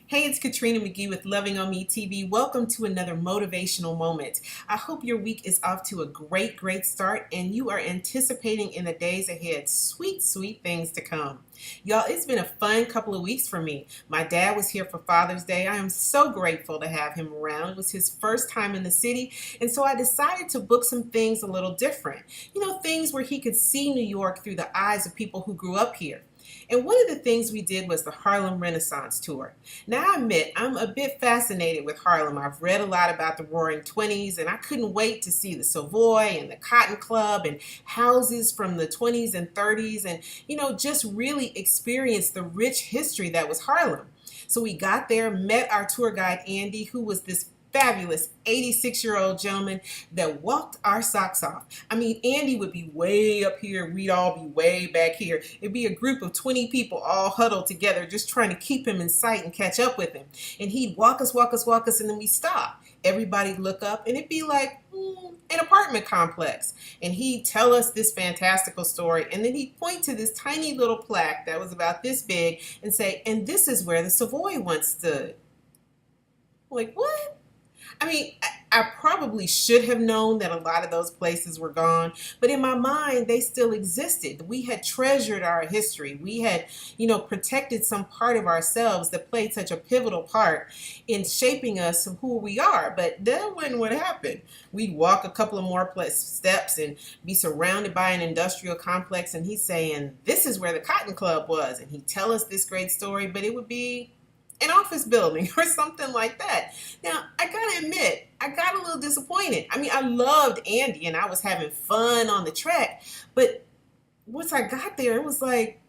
Hey, it's Katrina McGee with Loving on Me TV. Welcome to another motivational moment. I hope your week is off to a great start and you are anticipating in the days ahead sweet things to come. Y'all, it's been a fun couple of weeks for me. My dad was here for Father's Day. I am so grateful to have him around. It was his first time in the city, and so I decided to book some things a little different. Things where he could see New York through the eyes of people who grew up here. And one of the things we did was the Harlem Renaissance Tour. Now, I admit, I'm a bit fascinated with Harlem. I've read a lot about the Roaring Twenties, and I couldn't wait to see the Savoy and the Cotton Club and houses from the 20s and 30s and, just really experience the rich history that was Harlem. So we got there, met our tour guide, Andy, who was this fabulous 86-year-old gentleman that walked our socks off. I mean, Andy would be way up here. We'd all be way back here. It'd be a group of 20 people all huddled together just trying to keep him in sight and catch up with him. And he'd walk us, and then we'd stop. Everybody'd look up and it'd be like an apartment complex. And he'd tell us this fantastical story. And then he'd point to this tiny little plaque that was about this big and say, and this is where the Savoy once stood. Like, what? I mean, I probably should have known that a lot of those places were gone, but in my mind, they still existed. We had treasured our history. We had, protected some part of ourselves that played such a pivotal part in shaping us of who we are. But that wasn't what happened. We'd walk a couple of more steps and be surrounded by an industrial complex, and he's saying, this is where the Cotton Club was. And he'd tell us this great story, but it would be an office building or something like that. Now, I gotta admit, I got a little disappointed. I mean, I loved Andy and I was having fun on the track, but once I got there, it was like,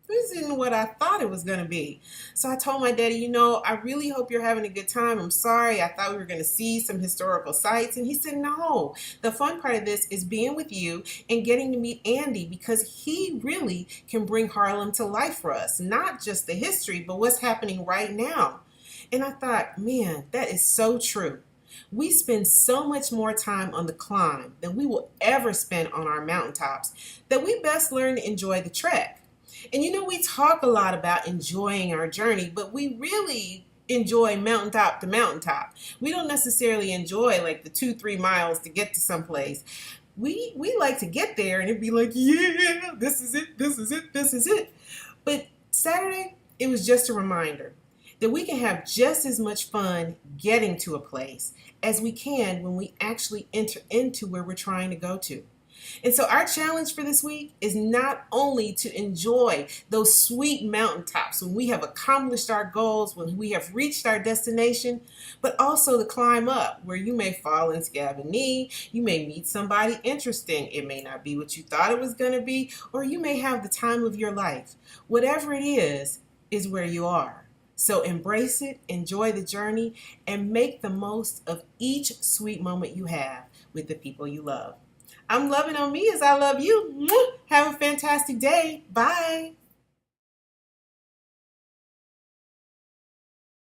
this isn't what I thought it was going to be. So I told my daddy, I really hope you're having a good time. I'm sorry. I thought we were going to see some historical sites. And he said, no, the fun part of this is being with you and getting to meet Andy because he really can bring Harlem to life for us. Not just the history, but what's happening right now. And I thought, man, that is so true. We spend so much more time on the climb than we will ever spend on our mountaintops that we best learn to enjoy the trek. And we talk a lot about enjoying our journey, but we really enjoy mountaintop to mountaintop. We don't necessarily enjoy like the 2-3 miles to get to someplace. We like to get there and it'd be like, yeah, this is it. But Saturday, it was just a reminder that we can have just as much fun getting to a place as we can when we actually enter into where we're trying to go to. And so our challenge for this week is not only to enjoy those sweet mountaintops when we have accomplished our goals, when we have reached our destination, but also to climb up where you may fall and scab a knee, you may meet somebody interesting, it may not be what you thought it was going to be, or you may have the time of your life. Whatever it is where you are. So embrace it, enjoy the journey, and make the most of each sweet moment you have with the people you love. I'm loving on me as I love you. Have a fantastic day. Bye.